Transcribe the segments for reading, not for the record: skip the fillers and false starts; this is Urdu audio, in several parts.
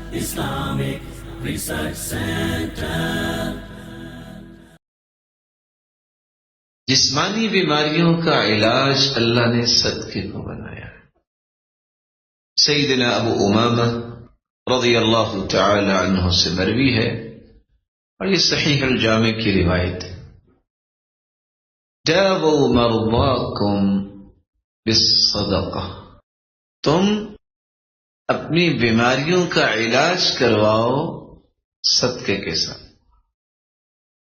Islamic Research Center. جسمانی بیماریوں کا علاج اللہ نے صدقے کو بنایا ہے. سیدنا ابو امامہ رضی اللہ تعالی عنہ سے مروی ہے اور یہ صحیح الجامع کی روایت ہے. داووا مرضاکم بالصدقہ، تم اپنی بیماریوں کا علاج کرواؤ صدقے کے ساتھ.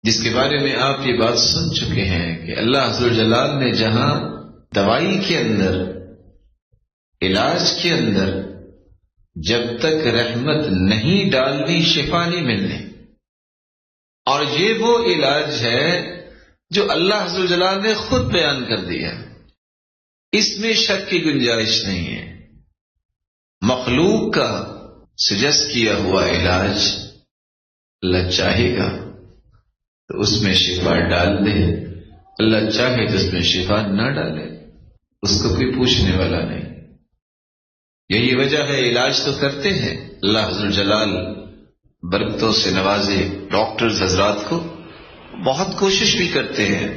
جس کے بارے میں آپ یہ بات سن چکے ہیں کہ اللہ عز جلال نے جہاں دوائی کے اندر، علاج کے اندر جب تک رحمت نہیں ڈالنی شفا نہیں ملنی. اور یہ وہ علاج ہے جو اللہ عز جلال نے خود بیان کر دیا، اس میں شک کی گنجائش نہیں ہے. مخلوق کا سجست کیا ہوا علاج اللہ چاہے گا تو اس میں شفا ڈال دے، اللہ چاہے تو اس میں شفا نہ ڈالے، اس کو کوئی پوچھنے والا نہیں. یہی وجہ ہے علاج تو کرتے ہیں، اللہ عز جلال برکتوں سے نوازے. ڈاکٹرز حضرات کو بہت کوشش بھی کرتے ہیں،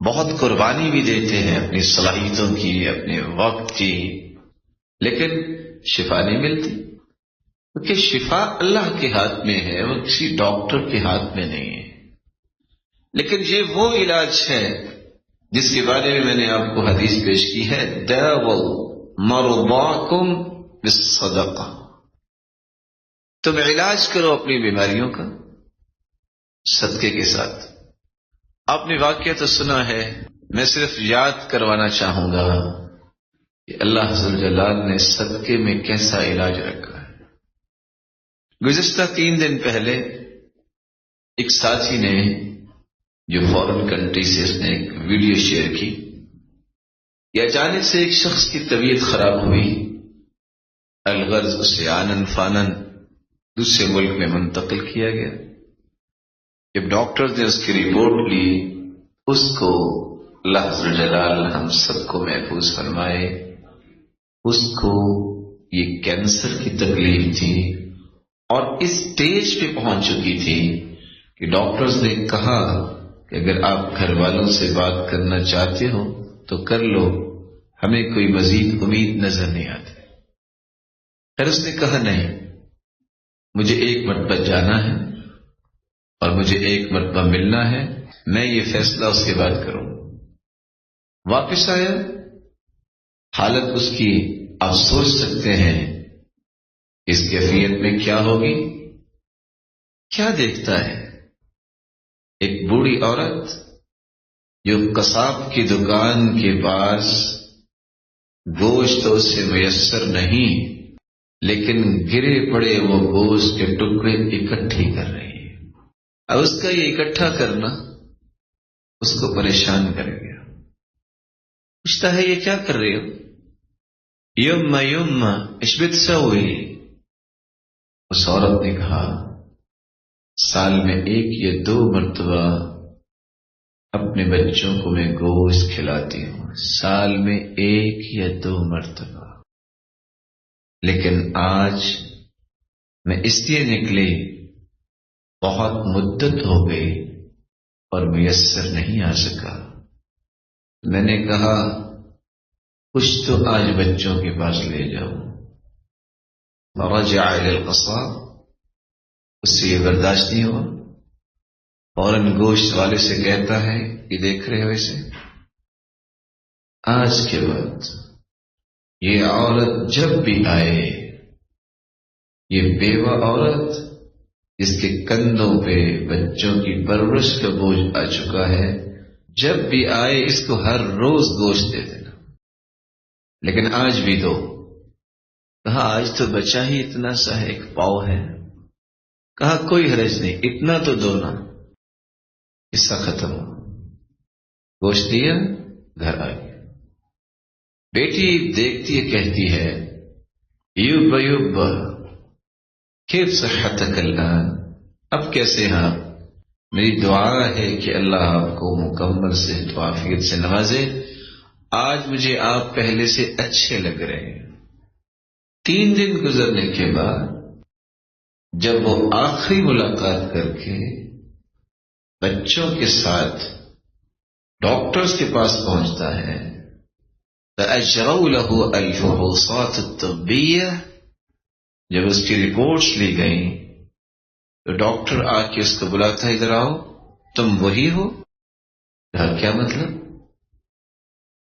بہت قربانی بھی دیتے ہیں اپنی صلاحیتوں کی، اپنے وقت کی، لیکن شفا نہیں ملتی. کیونکہ شفا اللہ کے ہاتھ میں ہے، وہ کسی ڈاکٹر کے ہاتھ میں نہیں ہے. لیکن یہ وہ علاج ہے جس کے بارے میں نے آپ کو حدیث پیش کی ہے، داووا مرضاکم بالصدقہ، تم علاج کرو اپنی بیماریوں کا صدقے کے ساتھ. آپ نے واقعہ تو سنا ہے، میں صرف یاد کروانا چاہوں گا کہ اللہ عز جلال نے صدقے میں کیسا علاج رکھا ہے. گزشتہ 3 دن پہلے ایک ساتھی نے جو فورن کنٹری سے، اس نے ایک ویڈیو شیئر کی کہ اچانک سے ایک شخص کی طبیعت خراب ہوئی، الغرض اسے آنن فانن دوسرے ملک میں منتقل کیا گیا. جب ڈاکٹر نے اس کی رپورٹ لی، اس کو اللہ عز جلال ہم سب کو محفوظ فرمائے، اس کو یہ کینسر کی تکلیف تھی اور اس سٹیج پہ پہنچ چکی تھی کہ ڈاکٹرز نے کہا کہ اگر آپ گھر والوں سے بات کرنا چاہتے ہو تو کر لو، ہمیں کوئی مزید امید نظر نہیں آتی. پھر اس نے کہا نہیں، مجھے ایک مرتبہ جانا ہے اور مجھے ایک مرتبہ ملنا ہے، میں یہ فیصلہ اس کے بعد کروں. واپس آیا، حالت اس کی آپ سوچ سکتے ہیں اس کیفیت میں کیا ہوگی. کیا دیکھتا ہے؟ ایک بوڑھی عورت جو قصاب کی دکان کے پاس گوشت اسے میسر نہیں، لیکن گرے پڑے وہ گوشت کے ٹکڑے اکٹھے کر رہی ہے. اب اس کا یہ اکٹھا کرنا اس کو پریشان کر گیا. پوچھتا ہے یہ کیا کر رہے ہو؟ یم ايش بتسوي؟ اس عورت نے کہا سال میں 1 یا 2 مرتبہ اپنے بچوں کو میں گوشت کھلاتی ہوں، سال میں 1 یا 2 مرتبہ، لیکن آج میں اس لیے نکلی بہت مدت ہو گئی اور میسر نہیں آ سکا. میں نے کہا کچھ تو آج بچوں کے پاس لے جاؤ. فرجع الى القصاب، اس سے یہ برداشت نہیں ہوا، فوراً گوشت والے سے کہتا ہے کہ دیکھ رہے ہو اسے، آج کے بعد یہ عورت جب بھی آئے، یہ بیوہ عورت جس کے کندھوں پہ بچوں کی پرورش کا بوجھ آ چکا ہے، جب بھی آئے اس کو ہر روز گوشت دے دینا، لیکن آج بھی دو. کہا آج تو بچہ ہی اتنا سا ہے، 1 پاؤ ہے. کہا کوئی حرج نہیں، اتنا تو دو نا. قصہ ختم ہو، گوشت دیا، گھر آ گیا. بیٹی دیکھتی ہے، کہتی ہے یوب یوب کیف صحتک الآن، اب کیسے ہیں آپ؟ میری دعا ہے کہ اللہ آپ کو مکمل صحت و عافیت سے نوازے. آج مجھے آپ پہلے سے اچھے لگ رہے ہیں. 3 دن گزرنے کے بعد جب وہ آخری ملاقات کر کے بچوں کے ساتھ ڈاکٹرز کے پاس پہنچتا ہے، فَأَجْرَوْا لَهُ الْفُحُوصَاتُ الطِّبِّيَّةَ، جب اس کی رپورٹس لی گئیں تو ڈاکٹر آ کے اس کو بلاتا ہے، ادھر آؤ، تم وہی ہو؟ کہا کیا مطلب؟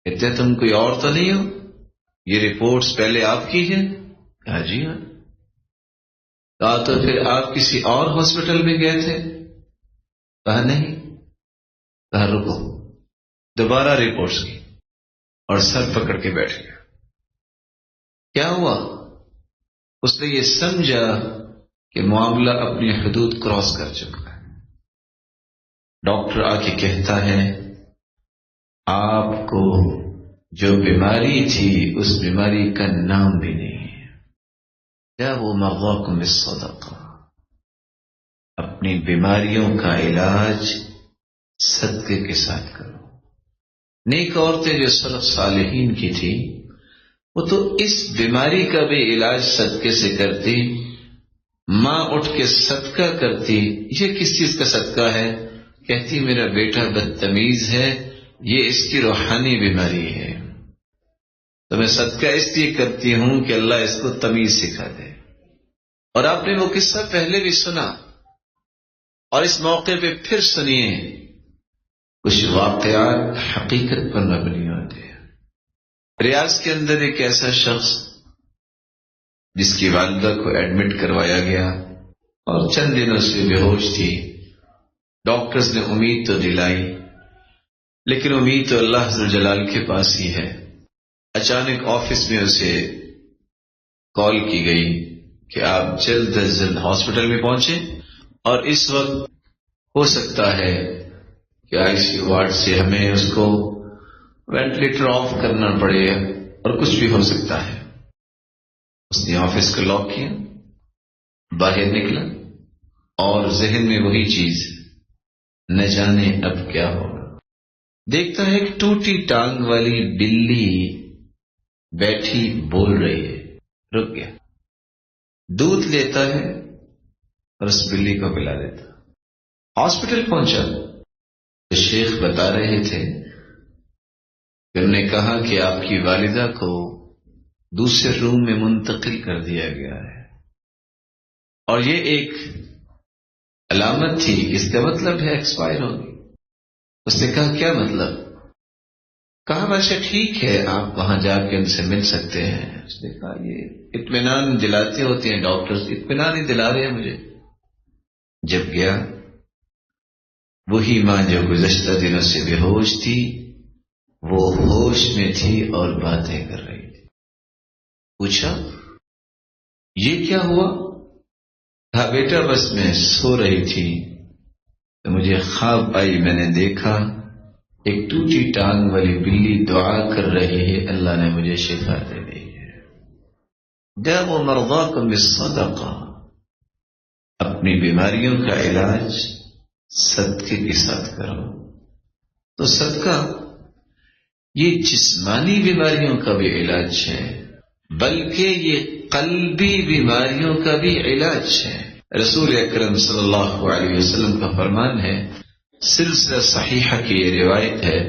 کہتے تم کوئی اور تو نہیں ہو؟ یہ رپورٹس پہلے آپ کی ہیں؟ کہا جی ہاں۔ کہا تو پھر آپ کسی اور ہاسپٹل میں گئے تھے؟ کہا نہیں۔ کہا رکو، دوبارہ رپورٹس کی اور سر پکڑ کے بیٹھ گیا۔ کیا ہوا؟ اس نے یہ سمجھا کہ معاملہ اپنی حدود کراس کر چکا ہے۔ ڈاکٹر آ کے کہتا ہے آپ کو جو بیماری تھی اس بیماری کا نام بھی نہیں ہے، کیا وہ مرضاکم بالصدقہ، اپنی بیماریوں کا علاج صدقے کے ساتھ کرو۔ نیک عورتیں جو سلف صالحین کی تھی وہ تو اس بیماری کا بھی علاج صدقے سے کرتی۔ ماں اٹھ کے صدقہ کرتی، یہ کس چیز کا صدقہ ہے؟ کہتی میرا بیٹا بدتمیز ہے، یہ اس کی روحانی بیماری ہے، تو میں صدقہ اس لیے کرتی ہوں کہ اللہ اس کو تمیز سکھا دے۔ اور آپ نے وہ قصہ پہلے بھی سنا، اور اس موقع پہ پھر سنیے، کچھ واقعات حقیقت پر مبنی ہوتے ہیں۔ ریاض کے اندر ایک ایسا شخص جس کی والدہ کو ایڈمٹ کروایا گیا اور چند دنوں سے بے ہوش تھی۔ ڈاکٹرز نے امید تو دلائی، لیکن امید تو اللہ عز و جلال کے پاس ہی ہے۔ اچانک آفس میں اسے کال کی گئی کہ آپ جلد از جلد ہاسپٹل میں پہنچیں، اور اس وقت ہو سکتا ہے کہ آئی سی یو وارڈ سے ہمیں اس کو وینٹیلیٹر آف کرنا پڑے، اور کچھ بھی ہو سکتا ہے۔ اس نے آفس کو لاک کیا، باہر نکلا، اور ذہن میں وہی چیز، نہ جانے اب کیا ہوگا۔ دیکھتا ہے کہ ٹوٹی ٹانگ والی بلی بیٹھی بول رہی ہے، رک گیا، دودھ لیتا ہے اور اس بلی کو پلا دیتا۔ ہاسپٹل پہنچا تو شیخ بتا رہے تھے کہ انہوں نے کہا کہ آپ کی والدہ کو دوسرے روم میں منتقل کر دیا گیا ہے، اور یہ ایک علامت تھی، اس کا مطلب ہے ایکسپائر ہوگی۔ اس نے کہا کیا مطلب؟ کہا ویسے ٹھیک ہے، آپ وہاں جا کے ان سے مل سکتے ہیں۔ اس نے کہا یہ اطمینان دلاتے ہوتے ہیں ڈاکٹرز، اطمینان ہی دلا رہے ہیں مجھے۔ جب گیا، وہی ماں جو گزشتہ دنوں سے بے ہوش تھی وہ ہوش میں تھی اور باتیں کر رہی تھی۔ پوچھا یہ کیا ہوا؟ کہا بیٹا بس میں سو رہی تھی تو مجھے خواب آئی، میں نے دیکھا ایک ٹوٹی ٹانگ والی بلی دعا کر رہی ہے، اللہ نے مجھے شفا دے دی ہے۔ دعوا مرضاکم بالصدقہ، اپنی بیماریوں کا علاج صدقے کے ساتھ کرو۔ تو صدقہ یہ جسمانی بیماریوں کا بھی علاج ہے، بلکہ یہ قلبی بیماریوں کا بھی علاج ہے۔ رسول اکرم صلی اللہ علیہ وسلم کا فرمان ہے، سلسلہ صحیحہ کی یہ روایت ہے،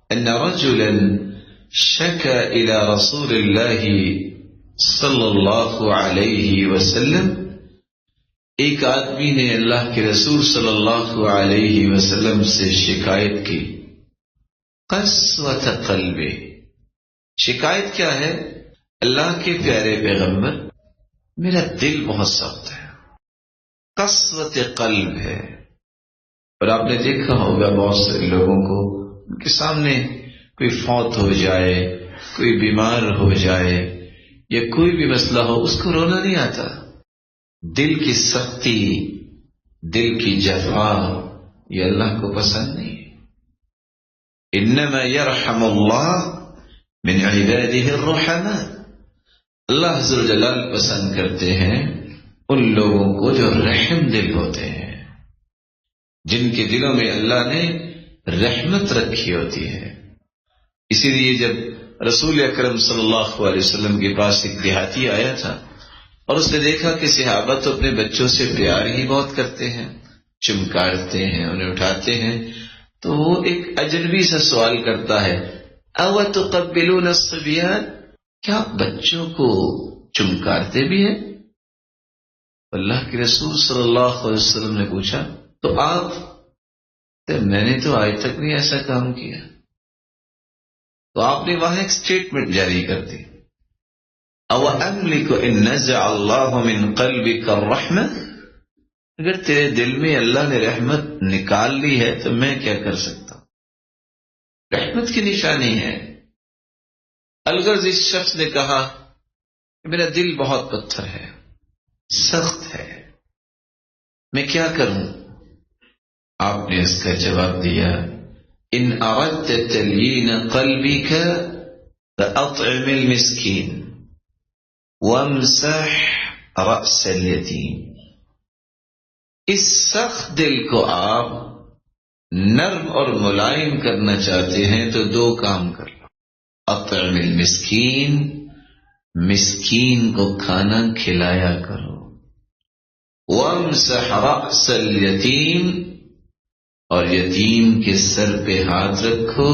ان رجلا شکا الى رسول اللہ صلی اللہ علیہ وسلم، ایک آدمی نے اللہ کے رسول صلی اللہ علیہ وسلم سے شکایت کی، قسوۃ قلب، شکایت کیا ہے؟ اللہ کے پیارے پیغمبر میرا دل بہت سخت ہے، قسوۃ قلب ہے۔ اور آپ نے دیکھا ہوگا بہت سے لوگوں کو ان کے سامنے کوئی فوت ہو جائے، کوئی بیمار ہو جائے یا کوئی بھی مسئلہ ہو، اس کو رونا نہیں آتا۔ دل کی سختی، دل کی جفا، یہ اللہ کو پسند نہیں۔ انما یرحم اللہ من عباده الرحماء، اللہ عز و جلال پسند کرتے ہیں ان لوگوں کو جو رحم دل ہوتے ہیں، جن کے دلوں میں اللہ نے رحمت رکھی ہوتی ہے۔ اسی لیے جب رسول اکرم صلی اللہ علیہ وسلم کے پاس ایک دیہاتی آیا تھا اور اس نے دیکھا کہ صحابہ تو اپنے بچوں سے پیار ہی بہت کرتے ہیں، چمکارتے ہیں، انہیں اٹھاتے ہیں، تو وہ ایک اجنبی سا سوال کرتا ہے، او تقبلون الصبیان، کیا بچوں کو چمکارتے بھی ہیں؟ اللہ کے رسول صلی اللہ علیہ وسلم نے پوچھا، تو آپ؟ میں نے تو آج تک نہیں ایسا کام کیا۔ تو آپ نے وہاں ایک سٹیٹمنٹ جاری کر دی، او املک ان نزع اللہ من قلبک الرحمہ، اگر تیرے دل میں اللہ نے رحمت نکال لی ہے تو میں کیا کر سکتا ہوں؟ رحمت کی نشانی ہے۔ الغرض اس شخص نے کہا کہ میرا دل بہت پتھر ہے، سخت ہے، میں کیا کروں؟ آپ نے اس کا جواب دیا، ان اردت تلین قلبک فاطعم المسکین وامسح رأس الیتیم، اس سخت دل کو آپ نرم اور ملائم کرنا چاہتے ہیں تو دو کام کر لو، اطعم المسکین، مسکین کو کھانا کھلایا کرو، وامسح رأس الیتیم، اور یتیم کے سر پہ ہاتھ رکھو،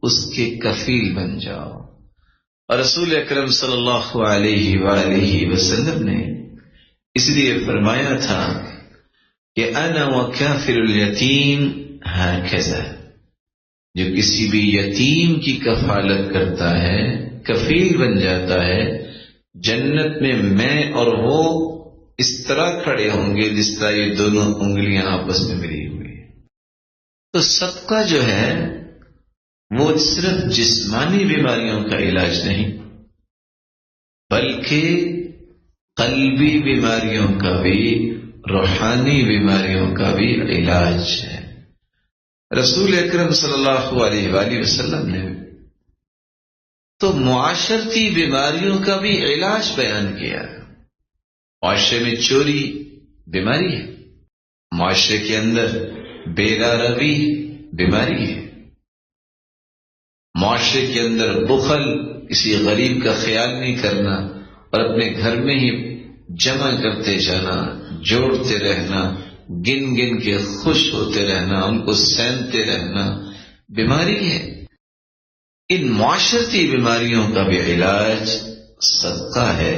اس کے کفیل بن جاؤ۔ اور رسول اکرم صلی اللہ علیہ وآلہ وسلم نے اس لیے فرمایا تھا کہ انا وکافر الیتیم ہکذا، جو کسی بھی یتیم کی کفالت کرتا ہے، کفیل بن جاتا ہے، جنت میں اور وہ اس طرح کھڑے ہوں گے جس طرح یہ دونوں انگلیاں آپس میں ملی ہوئی۔ تو صدقہ جو ہے وہ صرف جسمانی بیماریوں کا علاج نہیں، بلکہ قلبی بیماریوں کا بھی، روحانی بیماریوں کا بھی علاج ہے۔ رسول اکرم صلی اللہ علیہ وآلہ وسلم نے تو معاشرتی بیماریوں کا بھی علاج بیان کیا۔ معاشرے میں چوری بیماری ہے، معاشرے کے اندر بیرا روی بیماری ہے، معاشرے کے اندر بخل، کسی غریب کا خیال نہیں کرنا اور اپنے گھر میں ہی جمع کرتے جانا، جوڑتے رہنا، گن گن کے خوش ہوتے رہنا، ان کو سینتے رہنا بیماری ہے۔ ان معاشرتی بیماریوں کا بھی علاج صدقہ ہے۔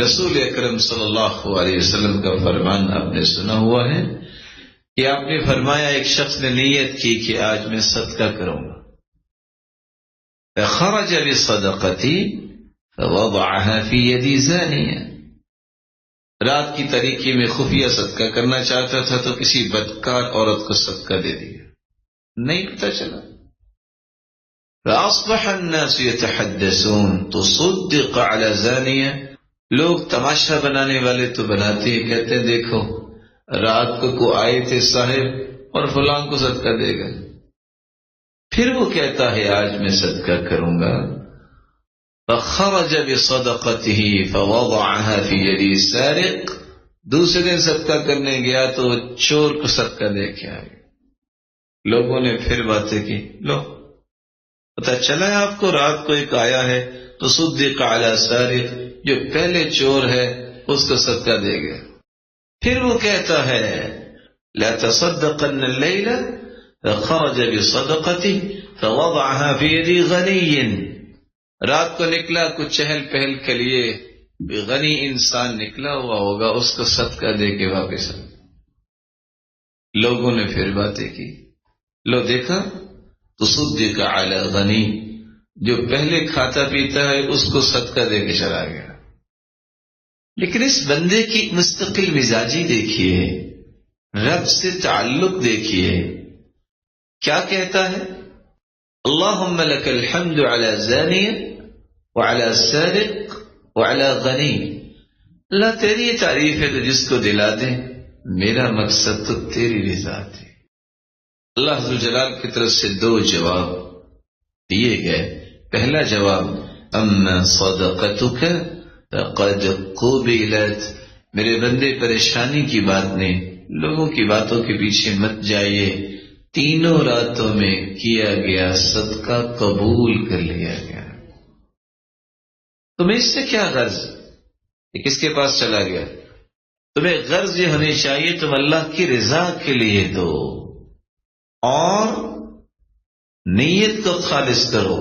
رسول اکرم صلی اللہ علیہ وسلم کا فرمان آپ نے سنا ہوا ہے کہ آپ نے فرمایا، ایک شخص نے نیت کی کہ آج میں صدقہ کروں گا، فخرج بصدقتی فوضعها في يد زانیہ، رات کی تاریکی میں خفیہ صدقہ کرنا چاہتا تھا تو کسی بدکار عورت کو صدقہ دے دیا، نہیں پتہ چلا۔ فاصبح الناس يتحدثون تصدق على زانیہ، لوگ تماشا بنانے والے تو بناتے ہیں، کہتے ہیں دیکھو رات کو آئے تھے صاحب اور فلاں کو صدقہ دے گا۔ پھر وہ کہتا ہے آج میں صدقہ کروں گا، فخرج بصدقته فوضعها في يد سارق، دوسرے دن صدقہ کرنے گیا تو چور کو صدقہ دے کے آئے۔ لوگوں نے پھر باتیں کی، لو پتہ چلا ہے آپ کو رات کو ایک آیا ہے تو صدق علی سارق، جو پہلے چور ہے اس کو صدقہ دے گیا۔ پھر وہ کہتا ہے لا تصدقن اللیل، خرج بصدقتی فوضعها في يد غنی، رات کو نکلا کچھ چہل پہل کے لیے، غنی انسان نکلا ہوا ہوگا، اس کو صدقہ دے کے واپس آ۔ لوگوں نے پھر باتیں کی، لو دیکھا تصدق علی غنی، جو پہلے کھاتا پیتا ہے اس کو صدقہ دے کے چلا گیا۔ لیکن اس بندے کی مستقل مزاجی دیکھیے، رب سے تعلق دیکھیے، کیا کہتا ہے؟ اللہم لک الحمد علی زانیہ وعلی سارق وعلی غنی، اللہ تیری تعریف ہے تو جس کو دلا دے، میرا مقصد تو تیری رضا تھی۔ اللہ ذو جلال کی طرف سے دو جواب دیے گئے۔ پہلا جواب اما صدقتک فقد قبلت، میرے بندے پریشانی کی بات نہیں، لوگوں کی باتوں کے پیچھے مت جائیے، تینوں راتوں میں کیا گیا صدقہ قبول کر لیا گیا۔ تمہیں اس سے کیا غرض؟ یہ کس کے پاس چلا گیا؟ تمہیں غرض یہ ہونی چاہیے تم اللہ کی رضا کے لیے دو اور نیت کو خالص کرو.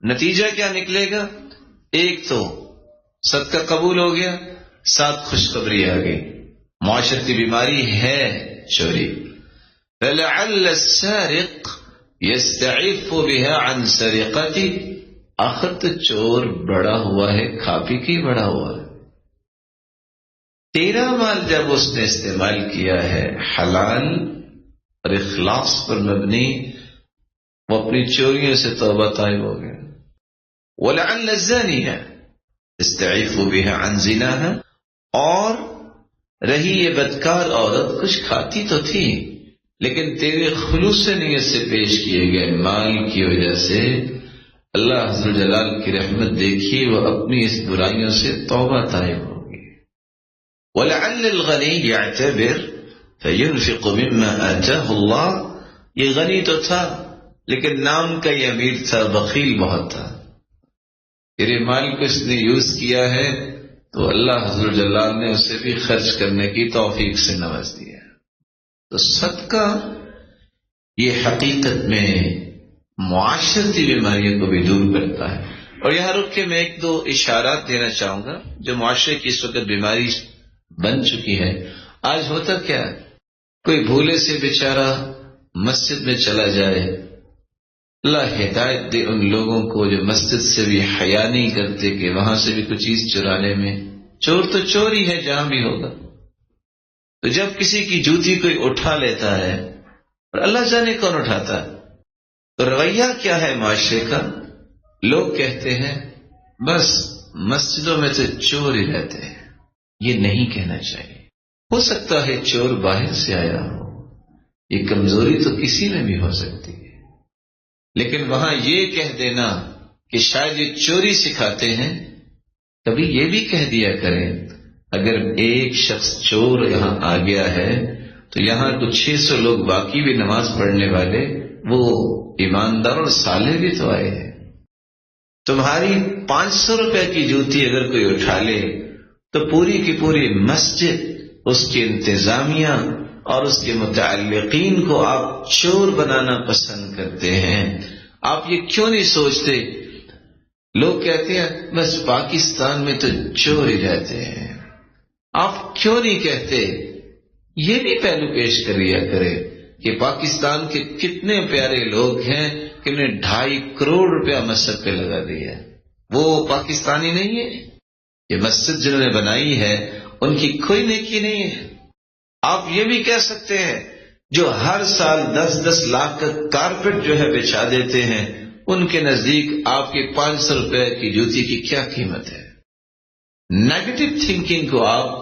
نتیجہ کیا نکلے گا؟ ایک تو صدقہ قبول ہو گیا، ساتھ خوشخبری آ گئی. معاشرتی بیماری ہے چوری. فَلَعَلَّ السَّارِقَ يَسْتَعِفُّ بِهَا عَنْ سَرِقَتِهِ. آخر تو چور بڑا ہوا ہے، کھا پی کے بڑا ہوا ہے. تیرا مال جب اس نے استعمال کیا ہے حلال اور اخلاص پر مبنی، وہ اپنی چوریوں سے توبہ طائب ہو گیا. وَلَعَلَّ الزَّانِيَ يَسْتَعِفُّ بِهَا عَنْ زِنَاهَا. اور رہی یہ بدکار عورت، کچھ کھاتی تو تھی لیکن تیرے خلوص نیت سے پیش کیے گئے مال کی وجہ سے اللہ عز و جلال کی رحمت دیکھی، وہ اپنی اس برائیوں سے توبہ طائب ہوگی. وَلَعَلَّ الْغَنِيَّ يَعْتَبِرُ فَيُنْفِقُ مِمَّا آتَاهُ اللَّهُ. یہ غنی تو تھا لیکن نام کا یہ امیر تھا، بخیل بہت تھا. تیرے مال کو اس نے یوز کیا ہے تو اللہ عز و جلال نے اسے بھی خرچ کرنے کی توفیق سے نواز دیا. تو صدقہ یہ حقیقت میں معاشرتی بیماریوں کو بھی دور کرتا ہے. اور یہاں رک کے میں ایک دو اشارات دینا چاہوں گا جو معاشرے کی اس وقت بیماری بن چکی ہے. آج ہوتا کیا ہے، کوئی بھولے سے بیچارہ مسجد میں چلا جائے، اللہ ہدایت دے ان لوگوں کو جو مسجد سے بھی حیا نہیں کرتے کہ وہاں سے بھی کچھ چیز چرانے میں. چور تو چور ہی ہے جہاں بھی ہوگا. تو جب کسی کی جوتی کوئی اٹھا لیتا ہے، اور اللہ جانے کون اٹھاتا ہے، تو رویہ کیا ہے معاشرے کا؟ لوگ کہتے ہیں بس مسجدوں میں تو چور ہی رہتے ہیں. یہ نہیں کہنا چاہیے. ہو سکتا ہے چور باہر سے آیا ہو، یہ کمزوری تو کسی میں بھی ہو سکتی ہے، لیکن وہاں یہ کہہ دینا کہ شاید یہ چوری سکھاتے ہیں. کبھی یہ بھی کہہ دیا کریں اگر ایک شخص چور یہاں آ گیا ہے تو یہاں کچھ 600 لوگ باقی بھی نماز پڑھنے والے، وہ ایماندار اور صالح بھی تو آئے ہیں. تمہاری 500 روپے کی جوتی اگر کوئی اٹھا لے تو پوری کی پوری مسجد، اس کی انتظامیہ اور اس کے متعلقین کو آپ چور بنانا پسند کرتے ہیں. آپ یہ کیوں نہیں سوچتے؟ لوگ کہتے ہیں بس پاکستان میں تو چور ہی رہتے ہیں. آپ کیوں نہیں کہتے؟ یہ بھی پہلو پیش کر لیا کرے کہ پاکستان کے کتنے پیارے لوگ ہیں کہ انہیں 2.5 کروڑ روپیہ مسجد پہ لگا دیا. وہ پاکستانی نہیں ہے؟ یہ مسجد جنہوں نے بنائی ہے ان کی کوئی نیکی نہیں ہے. آپ یہ بھی کہہ سکتے ہیں جو ہر سال 10-10 لاکھ کا کارپیٹ جو ہے بچھا دیتے ہیں، ان کے نزدیک آپ کے 500 روپے کی جوتی کی کیا قیمت ہے. نیگیٹو تھنکنگ کو آپ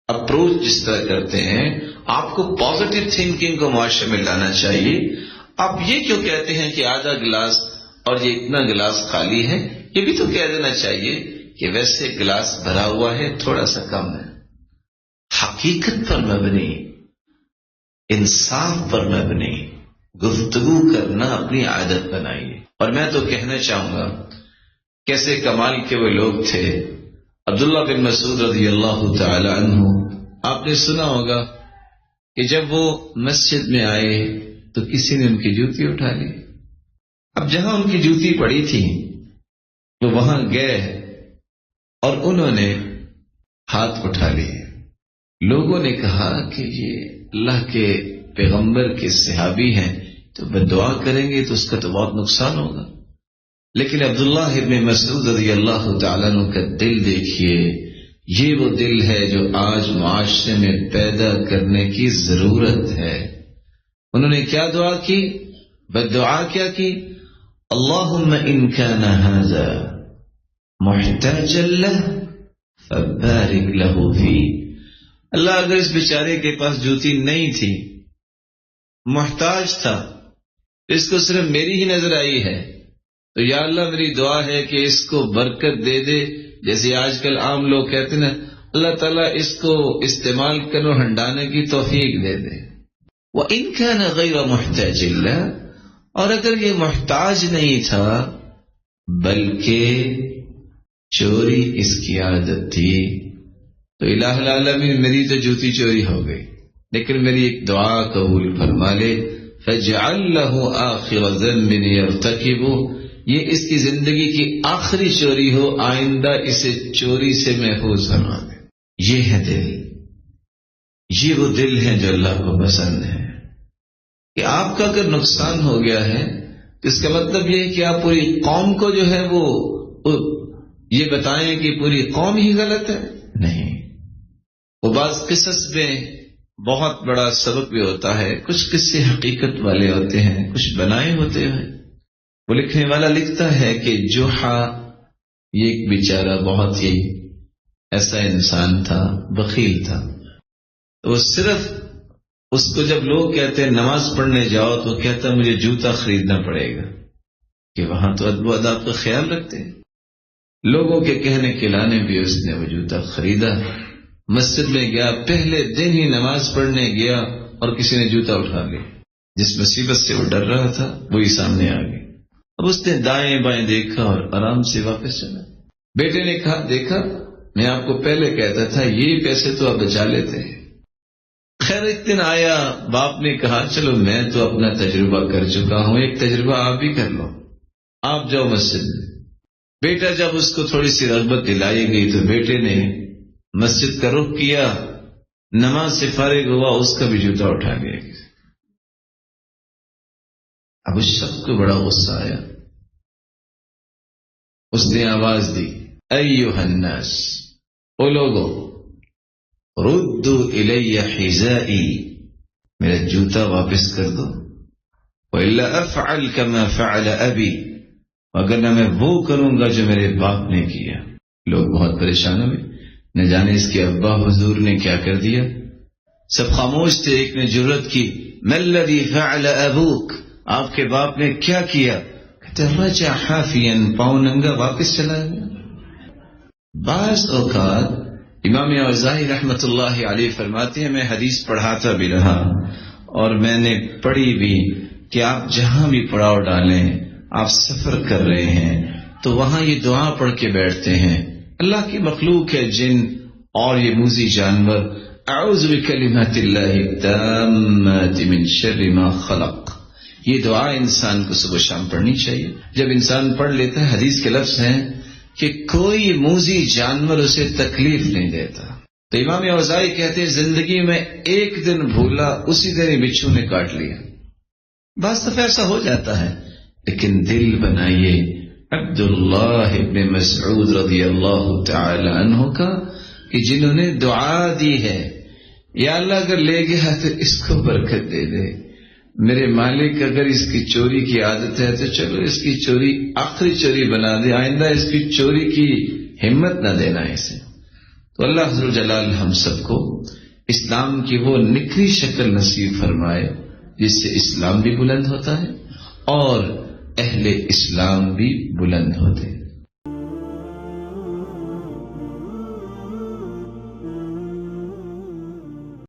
اپروچ جس طرح کرتے ہیں، آپ کو پازیٹو تھنکنگ کو معاشرے میں لانا چاہیے. آپ یہ کیوں کہتے ہیں کہ آدھا گلاس اور یہ اتنا گلاس خالی ہے؟ یہ بھی تو کہہ دینا چاہیے کہ ویسے گلاس بھرا ہوا ہے، تھوڑا سا کم ہے. حقیقت پر مبنی، انصاف پر مبنی گفتگو کرنا اپنی عادت بنائیے. اور میں تو کہنا چاہوں گا کیسے کمال کے وہ لوگ تھے. عبداللہ بن مسعود رضی اللہ تعالی عنہ، آپ نے سنا ہوگا کہ جب وہ مسجد میں آئے تو کسی نے ان کی جوتی اٹھا لی. اب جہاں ان کی جوتی پڑی تھی وہ وہاں گئے اور انہوں نے ہاتھ اٹھا لیے. لوگوں نے کہا کہ یہ اللہ کے پیغمبر کے صحابی ہیں، تو بددعا کریں گے تو اس کا تو بہت نقصان ہوگا. لیکن عبداللہ ابن مسعود رضی اللہ تعالیٰ عنہ کا دل دیکھیے، یہ وہ دل ہے جو آج معاشرے میں پیدا کرنے کی ضرورت ہے. انہوں نے کیا دعا کی؟ بددعا کیا کی؟ اللہم ان کان ھذا محتاجا لہ فبارک لہ فی. اللہ اگر اس بیچارے کے پاس جوتی نہیں تھی، محتاج تھا، اس کو صرف میری ہی نظر آئی ہے، تو یا اللہ میری دعا ہے کہ اس کو برکت دے دے. جیسے آج کل عام لوگ کہتے ہیں اللہ تعالیٰ اس کو استعمال کرو ہنڈانے کی توفیق دے دے. وَإِن كَانَ غَيْرَ مُحْتَاجٍ لَهُ، اور اگر یہ محتاج نہیں تھا بلکہ چوری اس کی عادت تھی، تو الہ العالمین میری تو جوتی چوری ہو گئی، لیکن میری ایک دعا قبول فرما لے، فاجعل له آخر ذنب يرتكبه، یہ اس کی زندگی کی آخری چوری ہو، آئندہ اسے چوری سے محفوظ فرما دے۔ یہ ہے دل، یہ وہ دل ہے جو اللہ کو پسند ہے کہ آپ کا اگر نقصان ہو گیا ہے تو اس کا مطلب یہ ہے کہ آپ پوری قوم کو جو ہے وہ یہ بتائیں کہ پوری قوم ہی غلط ہے، نہیں۔ وہ بعض قصص میں بہت بڑا سبق بھی ہوتا ہے، کچھ قصے حقیقت والے ہوتے ہیں، کچھ بنائے ہوتے ہیں۔ وہ لکھنے والا لکھتا ہے کہ جوحا یہ ایک بیچارہ بہت ہی ایسا انسان تھا، بخیل تھا، تو وہ صرف اس کو جب لوگ کہتے ہیں نماز پڑھنے جاؤ تو کہتا مجھے جوتا خریدنا پڑے گا، کہ وہاں تو ادب و آداب کا خیال رکھتے ہیں۔ لوگوں کے کہنے کھلانے بھی اس نے وہ جوتا خریدا، مسجد میں گیا، پہلے دن ہی نماز پڑھنے گیا اور کسی نے جوتا اٹھا لیا، جس مصیبت سے وہ ڈر رہا تھا وہی سامنے آ گئی۔ اب اس نے دائیں بائیں دیکھا اور آرام سے واپس چلا۔ بیٹے نے کہا دیکھا میں آپ کو پہلے کہتا تھا یہ پیسے تو آپ بچا لیتے ہیں۔ خیر ایک دن آیا، باپ نے کہا چلو میں تو اپنا تجربہ کر چکا ہوں، ایک تجربہ آپ بھی کر لو، آپ جاؤ مسجد میں۔ بیٹا جب اس کو تھوڑی سی رغبت دلائی گئی تو بیٹے نے مسجد کا رخ کیا، نماز سے فارغ ہوا، اس کا بھی جوتا اٹھا گیا۔ اب اس شخص کو بڑا غصہ آیا، اس نے آواز دی ایھا الناس، او لوگو ردوا الی حذائی، میرا جوتا واپس کر دو، وإلا افعل كما فعل ابی، اگر نہ میں وہ کروں گا جو میرے باپ نے کیا۔ لوگ بہت پریشان ہوئے، نہ جانے اس کے ابا حضور نے کیا کر دیا۔ سب خاموش تھے، ایک نے جرأت کی ما الذی فعل ابوک، آپ کے باپ نے کیا کیا؟ کہتے رجع حافیا، پاؤں ننگا واپس چلا گیا۔ بعض اوقات امام اوزاعی رحمۃ اللہ علیہ فرماتے ہیں میں حدیث پڑھاتا بھی رہا اور میں نے پڑھی بھی کہ آپ جہاں بھی پڑاؤ ڈالیں، آپ سفر کر رہے ہیں تو وہاں یہ دعا پڑھ کے بیٹھتے ہیں، اللہ کی مخلوق ہے جن اور یہ موذی جانور، اعوذ بکلمات اللہ التامات من شر ما خلق، یہ دعا انسان کو صبح شام پڑھنی چاہیے۔ جب انسان پڑھ لیتا ہے، حدیث کے لفظ ہیں کہ کوئی موذی جانور اسے تکلیف نہیں دیتا۔ تو امام اوزاعی کہتے ہیں زندگی میں ایک دن بھولا، اسی دن ہی بچھو نے کاٹ لیا۔ بعض دفعہ ایسا ہو جاتا ہے، لیکن دل بنائیے۔ عبداللہ ابن مسعود رضی اللہ تعالی عنہ کا کہ جنہوں نے دعا دی ہے یا اللہ اگر لے گیا تو اس کو برکت دے دے، میرے مالک اگر اس کی چوری کی عادت ہے تو چلو اس کی چوری آخری چوری بنا دے، آئندہ اس کی چوری کی ہمت نہ دینا اسے۔ تو اللہ عز و جلال ہم سب کو اسلام کی وہ نکھری شکل نصیب فرمائے جس سے اسلام بھی بلند ہوتا ہے اور اہل اسلام بھی بلند ہوتے ہیں۔